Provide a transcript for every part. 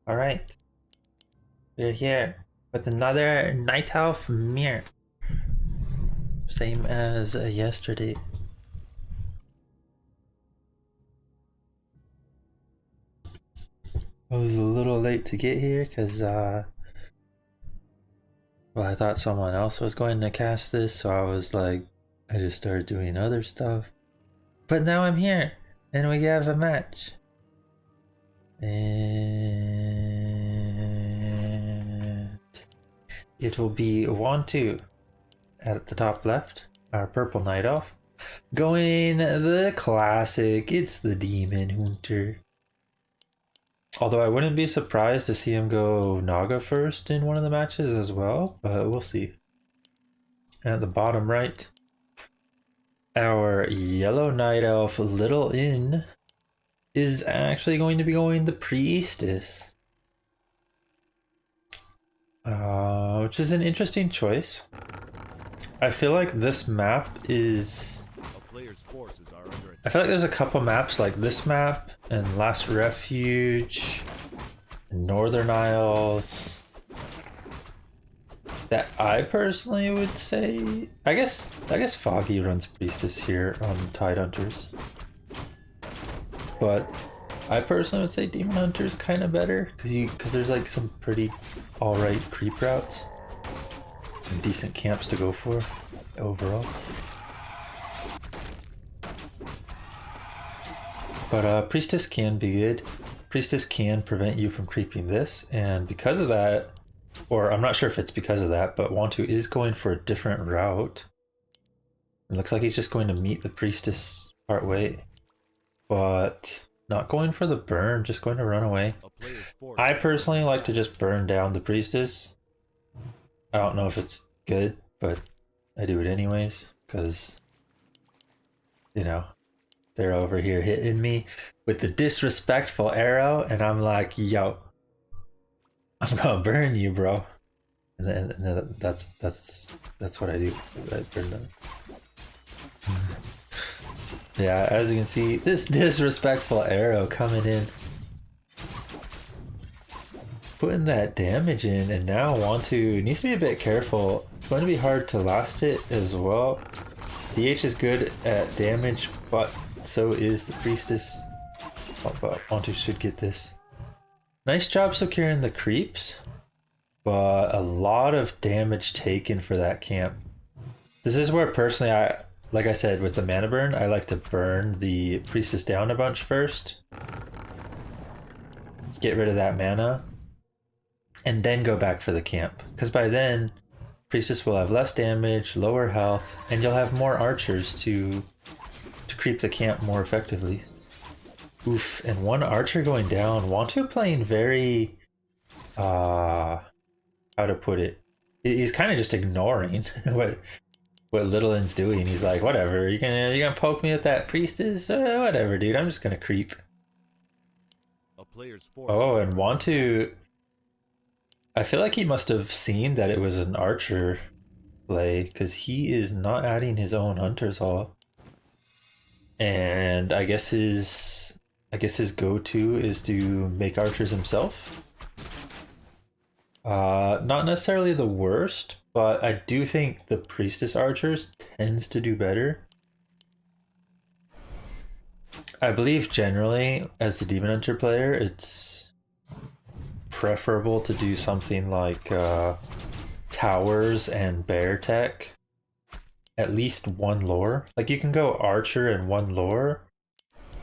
Alright, we're here with another Night Elf Mirror. Same as yesterday. I was a little late to get here because, I thought someone else was going to cast this, so I was like, I just started doing other stuff. But now I'm here, and we have a match. And it will be 1-2 at the top left, our purple Night Elf. Going the classic, it's the Demon Hunter. Although I wouldn't be surprised to see him go Naga first in one of the matches as well, but we'll see. At the bottom right, our yellow Night Elf Little Inn is actually going to be going the Priestess. Which is an interesting choice. I feel like this map is... I feel like there's a couple maps like this map and Last Refuge, Northern Isles, that I personally would say... I guess Foggy runs Priestess here on Tide Hunters. But I personally would say Demon Hunter is kind of better because there's like some pretty alright creep routes and decent camps to go for overall. But Priestess can be good. Priestess can prevent you from creeping this, and because of that, or I'm not sure if it's because of that, but Wantu is going for a different route. It looks like he's just going to meet the Priestess part way, but not going for the burn, just going to run away. I personally like to just burn down the Priestess. I don't know if it's good, but I do it anyways, because, you know, they're over here hitting me with the disrespectful arrow, and I'm like, yo, I'm gonna burn you, bro. And then that's what I do. I burn them. Yeah, as you can see, this disrespectful arrow coming in, putting that damage in, and now Wantu needs to be a bit careful. It's going to be hard to last it as well. DH is good at damage, but so is the Priestess. Oh, but Wantu should get this. Nice job securing the creeps, but a lot of damage taken for that camp. This is where personally like I said with the mana burn, I like to burn the Priestess down a bunch first. Get rid of that mana. And then go back for the camp. Because by then, Priestess will have less damage, lower health, and you'll have more archers to creep the camp more effectively. Oof, and one archer going down. Wantu playing very... how to put it? He's kind of just ignoring what Little Inn's doing. He's like, whatever, you're gonna poke me with that Priestess? Whatever, dude, I'm just gonna creep. Oh, and Wantu... I feel like he must have seen that it was an archer play, because he is not adding his own Hunter's Hall. And I guess his go-to is to make archers himself. Not necessarily the worst, but I do think the Priestess archers tends to do better. I believe generally, as the Demon Hunter player, it's preferable to do something like towers and bear tech. At least one lore. Like you can go archer and one lore,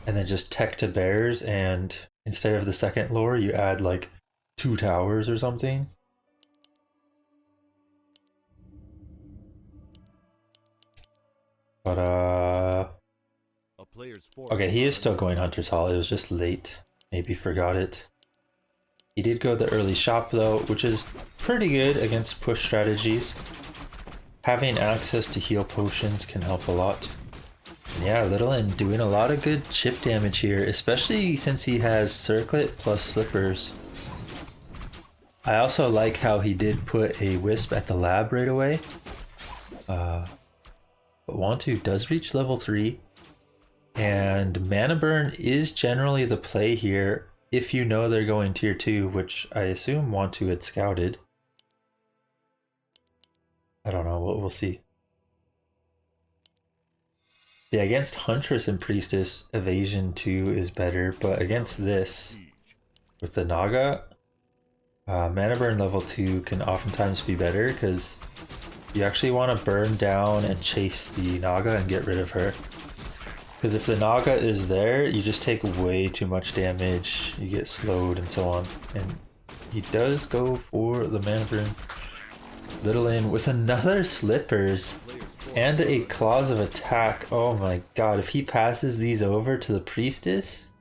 and then just tech to bears, and instead of the second lore, you add like 2 towers or something. But okay, he is still going Hunter's Hall. It was just late. Maybe forgot it. He did go the early shop though, which is pretty good against push strategies. Having access to heal potions can help a lot. And yeah, Little Inn doing a lot of good chip damage here, especially since he has Circlet plus Slippers. I also like how he did put a Wisp at the lab right away. But Wantu does reach level 3. And Mana Burn is generally the play here. if you know they're going tier 2, which I assume Wantu had scouted. I don't know, we'll see. Yeah, against Huntress and Priestess, Evasion 2 is better, but against this, with the Naga, Mana Burn level 2 can oftentimes be better, because you actually want to burn down and chase the Naga and get rid of her. Because if the Naga is there, you just take way too much damage, you get slowed and so on. And he does go for the Mana Burn. Littlin with another Slippers and a Claws of Attack. Oh my god, if he passes these over to the Priestess,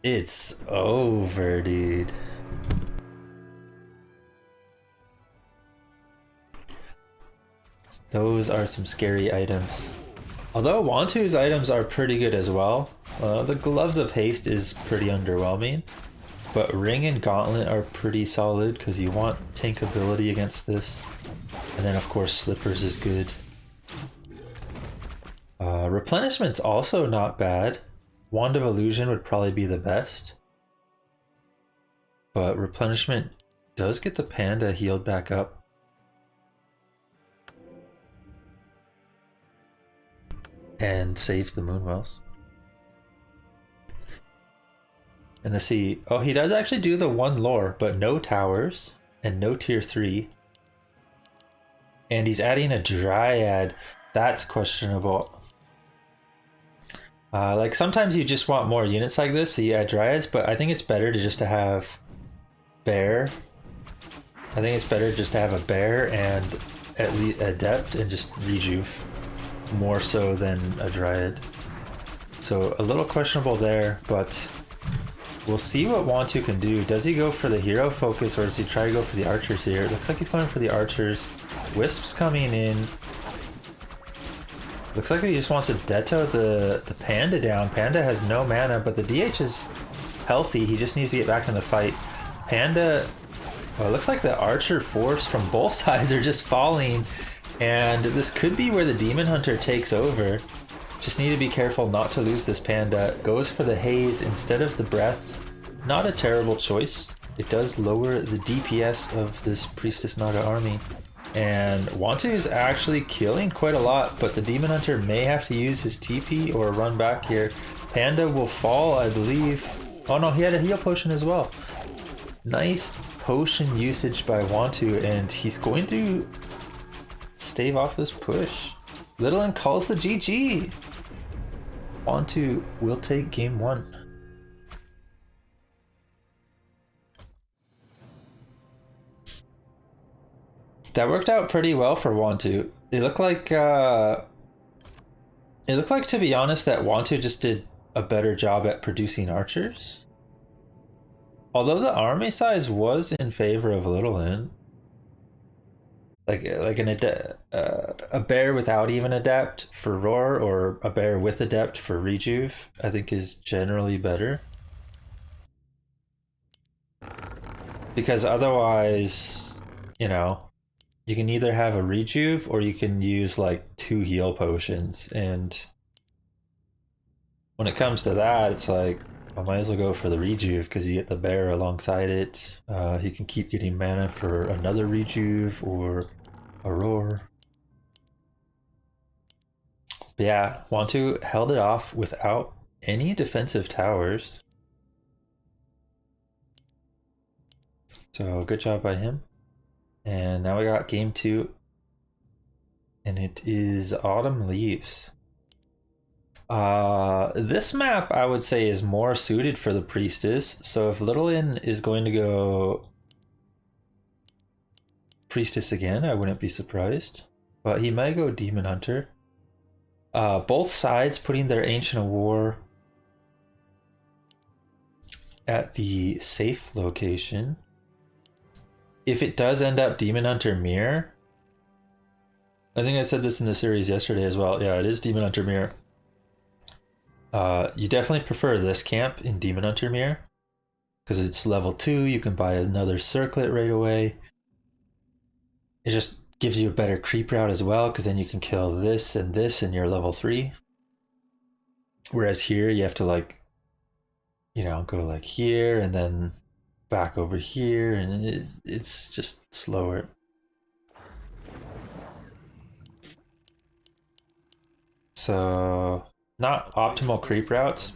it's over, dude. Those are some scary items. Although Wantu's items are pretty good as well. The Gloves of Haste is pretty underwhelming. But Ring and Gauntlet are pretty solid because you want tankability against this. And then of course Slippers is good. Replenishment's also not bad. Wand of Illusion would probably be the best. But Replenishment does get the Panda healed back up. And saves the Moonwells. And let's see. Oh, he does actually do the one lore, but no towers and no tier 3. And he's adding a Dryad. That's questionable. Like sometimes you just want more units like this, so you add Dryads, but I think it's better to just to have Bear. I think it's better just to have a Bear and at least Adept and just Rejuve. More so than a Dryad. So a little questionable there, but we'll see what Wantu can do. Does he go for the hero focus or does he try to go for the archers here? It looks like he's going for the archers. Wisp's coming in. Looks like he just wants to Detto the Panda down. Panda has no mana, but the DH is healthy. He just needs to get back in the fight. Panda... Oh, it looks like the archer force from both sides are just falling. And this could be where the Demon Hunter takes over. Just need to be careful not to lose this Panda. Goes for the Haze instead of the Breath. Not a terrible choice. It does lower the DPS of this Priestess Naga army. And Wantu is actually killing quite a lot, but the Demon Hunter may have to use his TP or run back here. Panda will fall, I believe. Oh no, he had a heal potion as well. Nice potion usage by Wantu, and he's going to stave off this push. Littlin calls the GG. Wantu will take game 1. That worked out pretty well for Wantu. It looked like to be honest that Wantu just did a better job at producing archers. Although the army size was in favor of Littlin. Like a bear without even Adept for Roar or a bear with Adept for Rejuve, I think is generally better. Because otherwise, you know, you can either have a Rejuve or you can use like 2 heal potions. And when it comes to that, it's like, I might as well go for the Rejuve because you get the bear alongside it. He can keep getting mana for another Rejuve or a Roar. But yeah, Wantu held it off without any defensive towers. So good job by him. And now we got game 2. And it is Autumn Leaves. This map I would say is more suited for the Priestess. So if Littlin is going to go Priestess again, I wouldn't be surprised. But he might go Demon Hunter. Both sides putting their Ancient of War at the safe location. If it does end up Demon Hunter Mirror, I think I said this in the series yesterday as well. Yeah, it is Demon Hunter Mirror. You definitely prefer this camp in Demon Hunter Mirror because it's level 2. You can buy another circlet right away. It just gives you a better creep route as well because then you can kill this and your level 3. Whereas here you have to like you know, go like here and then back over here, and it's just slower. So not optimal creep routes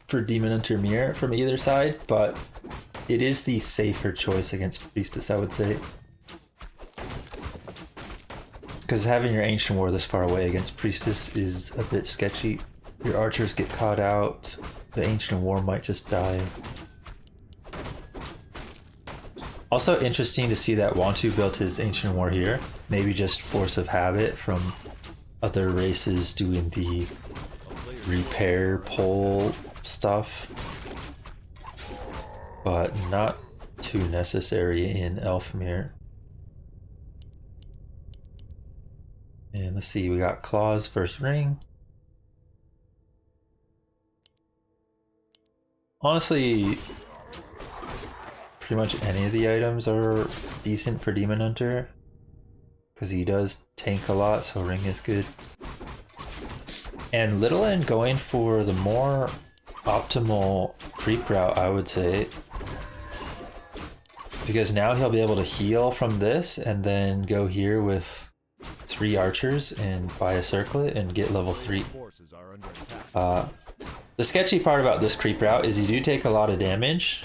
for Demon Hunter Mirror from either side, but it is the safer choice against Priestess, I would say. Because having your Ancient War this far away against Priestess is a bit sketchy. Your archers get caught out, the Ancient War might just die. Also interesting to see that Wantu built his Ancient War here. Maybe just force of habit from other races doing the repair pole stuff. But not too necessary in Elfmere. And let's see, we got Claws versus Ring. Honestly, pretty much any of the items are decent for Demon Hunter. Because he does tank a lot, so Ring is good. And Little N going for the more optimal creep route, I would say. Because now he'll be able to heal from this and then go here with 3 archers and buy a circlet and get level 3. The sketchy part about this creep route is you do take a lot of damage,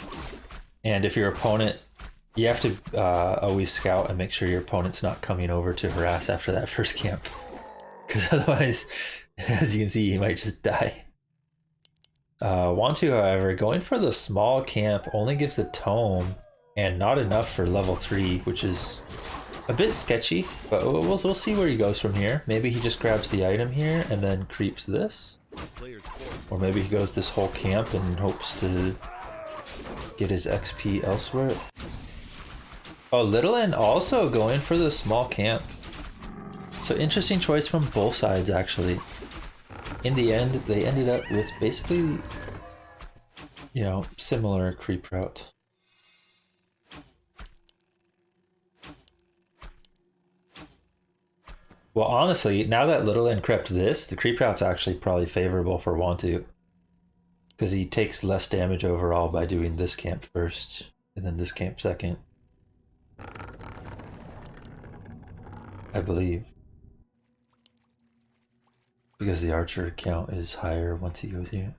and if your opponent, you have to always scout and make sure your opponent's not coming over to harass after that first camp, because otherwise, as you can see, he might just die. Wantu, however, going for the small camp only gives a tome and not enough for level 3, which is a bit sketchy, but we'll see where he goes from here. Maybe he just grabs the item here and then creeps this. Or maybe he goes this whole camp and hopes to get his XP elsewhere. Oh, Little N also going for the small camp. So interesting choice from both sides, actually. In the end, they ended up with basically, you know, similar creep route. Well, honestly, now that Little N crept this, the creep route's actually probably favorable for Wantu. Because he takes less damage overall by doing this camp first, and then this camp second. I believe. Because the archer count is higher once he goes here.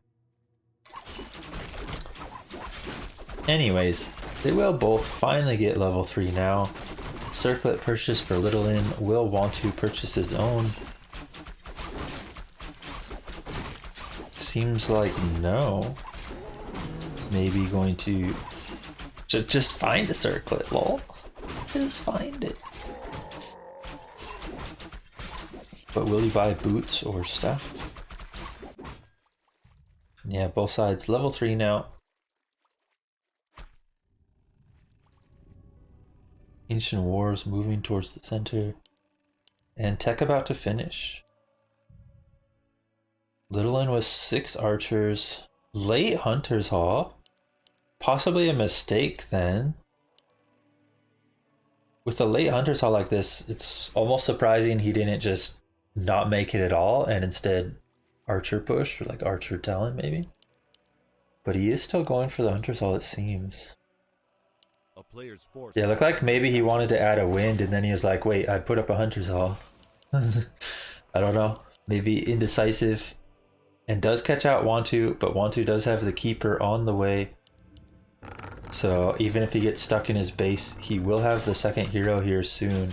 Anyways, they will both finally get level 3 now. Circlet purchase for Little N. Will Wantu purchase his own? Seems like no. Maybe going to just find a circlet, lol. Just find it. But will he buy boots or stuff? Yeah, both sides level 3 now. Ancient Wars moving towards the center. And tech about to finish. Little N with 6 archers. Late Hunter's Hall. Possibly a mistake then. With a late Hunter's Hall like this, it's almost surprising he didn't just not make it at all and instead archer push, or like archer talent maybe. But he is still going for the Hunter's Hall, it seems. Yeah, looked like maybe he wanted to add a wind and then he was like, wait, I put up a Hunter's Hall. I don't know. Maybe indecisive. And does catch out Wantu, but Wantu does have the Keeper on the way. So even if he gets stuck in his base, he will have the second hero here soon.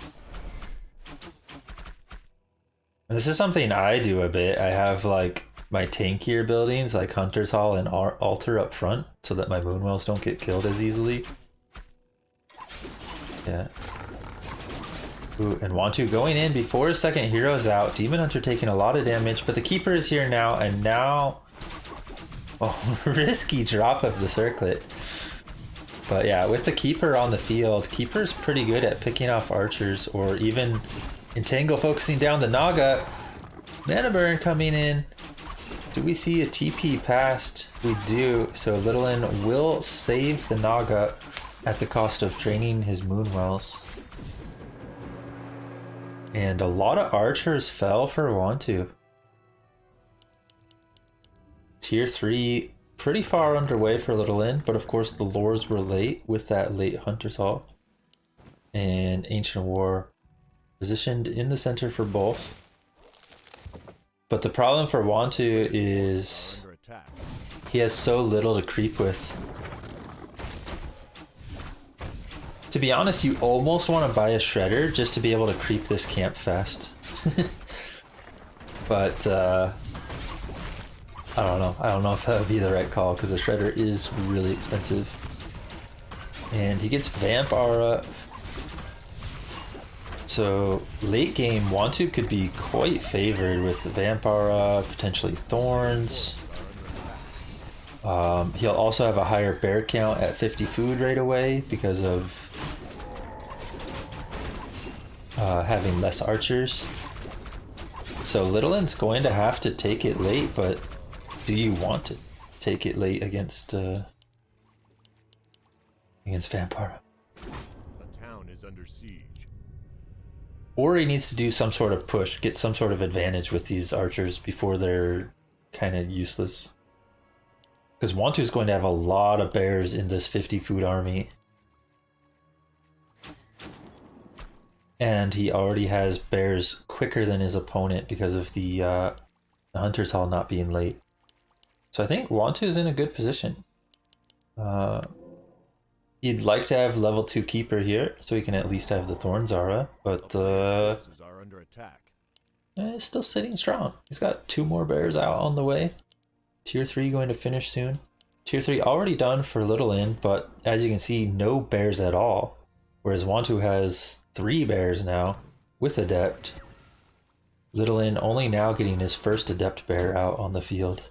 And this is something I do a bit. I have like my tankier buildings like Hunter's Hall and Altar up front so that my Moonwells don't get killed as easily. Yeah. Ooh, and Wantu going in before his second hero is out. Demon Hunter taking a lot of damage, but the Keeper is here now, and now... Oh, risky drop of the circlet. But yeah, with the Keeper on the field, Keeper's pretty good at picking off archers, or even Entangle focusing down the Naga. Mana Burn coming in. Do we see a TP past? We do, so Little N will save the Naga at the cost of draining his Moonwells. And a lot of archers fell for Wantu. Tier 3 pretty far underway for Little Lyn, but of course the lures were late with that late Hunter's Hall. And Ancient War positioned in the center for both. But the problem for Wantu is he has so little to creep with. To be honest, you almost want to buy a Shredder just to be able to creep this camp fast. But I don't know. I don't know if that would be the right call because the Shredder is really expensive. And he gets Vamp Aura. So late game, Wantu could be quite favored with Vamp Aura, potentially Thorns. He'll also have a higher bear count at 50 food right away because of having less archers. So Little Lyn's going to have to take it late, but do you want to take it late against Vamp Aura? The town is under siege. Or he needs to do some sort of push, get some sort of advantage with these archers before they're kind of useless. Because Wantu's going to have a lot of bears in this 50 food army. And he already has bears quicker than his opponent because of the Hunter's Hall not being late. So I think Wantu is in a good position. He'd like to have level 2 Keeper here, so he can at least have the Thorns Aura, but it's still sitting strong. He's got 2 more bears out on the way. Tier 3 going to finish soon. Tier 3 already done for Little Lyn, but as you can see, no bears at all. Whereas Wantu has 3 bears now with Adept. Little Lyn only now getting his first Adept bear out on the field.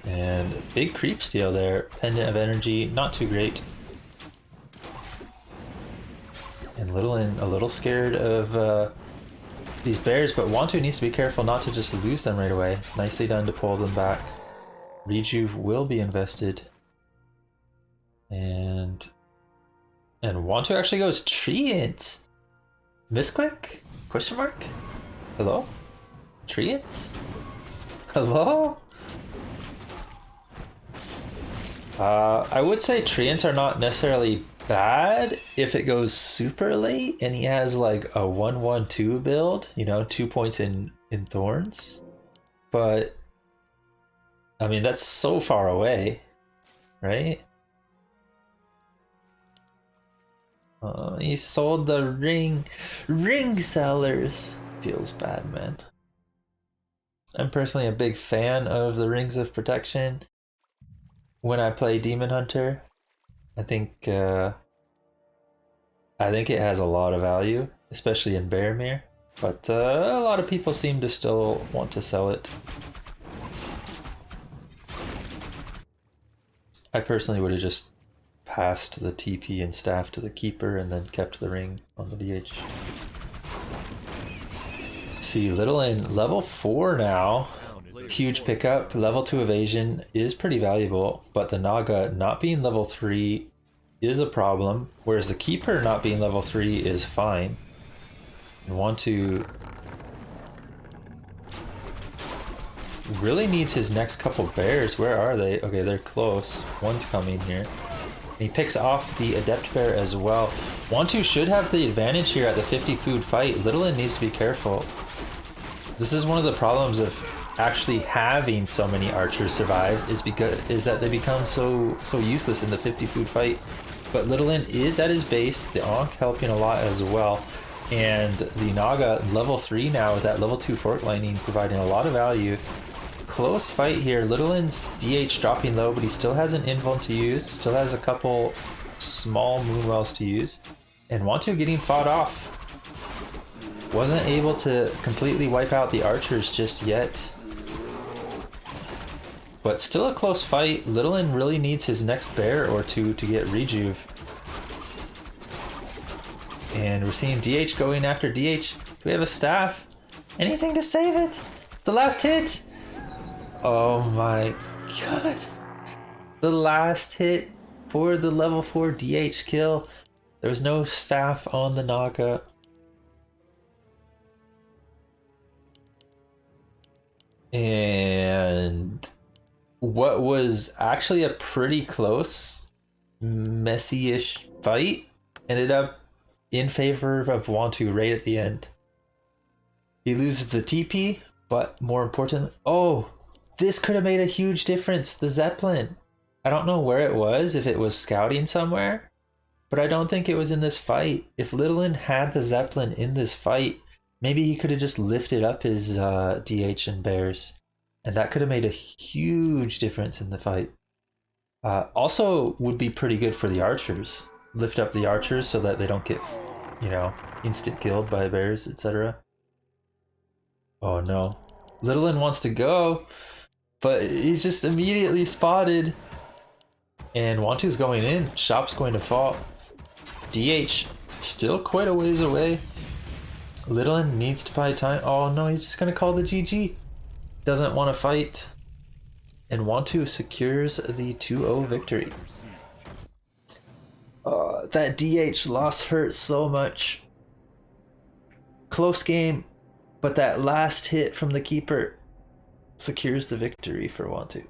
And big creep steal there. Pendant of Energy, not too great. And Little Lyn a little scared of these bears, but Wantu needs to be careful not to just lose them right away. Nicely done to pull them back. Rejuve will be invested. And Wantu actually goes Treants. Misclick? Question mark? Hello? Treants? Hello? I would say Treants are not necessarily bad if it goes super late and he has like a 1-1-2 build, you know, 2 points in Thorns. But I mean, that's so far away, right? He sold the ring sellers. Feels bad, man. I'm personally a big fan of the Rings of Protection. When I play Demon Hunter, I think it has a lot of value, especially in Baromir. But a lot of people seem to still want to sell it. I personally would have just passed the TP and staff to the Keeper and then kept the ring on the DH. See, Little Lyn level 4 now. Huge pickup. Level 2 evasion is pretty valuable, but the Naga not being level 3 is a problem, whereas the Keeper not being level 3 is fine. And Wantu really needs his next couple bears. Where are they? Okay, they're close. One's coming here. And he picks off the Adept Bear as well. Wantu should have the advantage here at the 50 food fight. Little Lyn needs to be careful. This is one of the problems of actually having so many archers survive is that they become so useless in the 50 food fight. But Little Lyn is at his base, the Ankh helping a lot as well, and the Naga level 3 now with that level 2 fork lightning providing a lot of value. Close fight here. Little Lyn's DH dropping low, but he still has an invuln to use, still has a couple small moonwells to use, and Wantu getting fought off. Wasn't able to completely wipe out the archers just yet. But still a close fight. Little Lyn really needs his next bear or two to get Rejuve. And we're seeing DH going after DH. Do we have a staff? Anything to save it? The last hit? Oh my god. The last hit for the level 4 DH kill. There was no staff on the Naga. And what was actually a pretty close, messy-ish fight ended up in favor of Wantu right at the end. He loses the TP, but more importantly, oh, this could have made a huge difference. The Zeppelin. I don't know where it was, if it was scouting somewhere, but I don't think it was in this fight. If Littlin had the Zeppelin in this fight, maybe he could have just lifted up his DH and bears, and that could have made a huge difference in the fight. Also would be pretty good for the archers. Lift up the archers so that they don't get, instant killed by bears, etc. Oh no. Littlin wants to go, but he's just immediately spotted. And Wantu's going in. Shop's going to fall. DH still quite a ways away. Littlin needs to buy time. Oh no, he's just going to call the GG. Doesn't want to fight. And Wantu secures the 2-0 victory. That DH loss hurts so much. Close game, but that last hit from the keeper secures the victory for Wantu.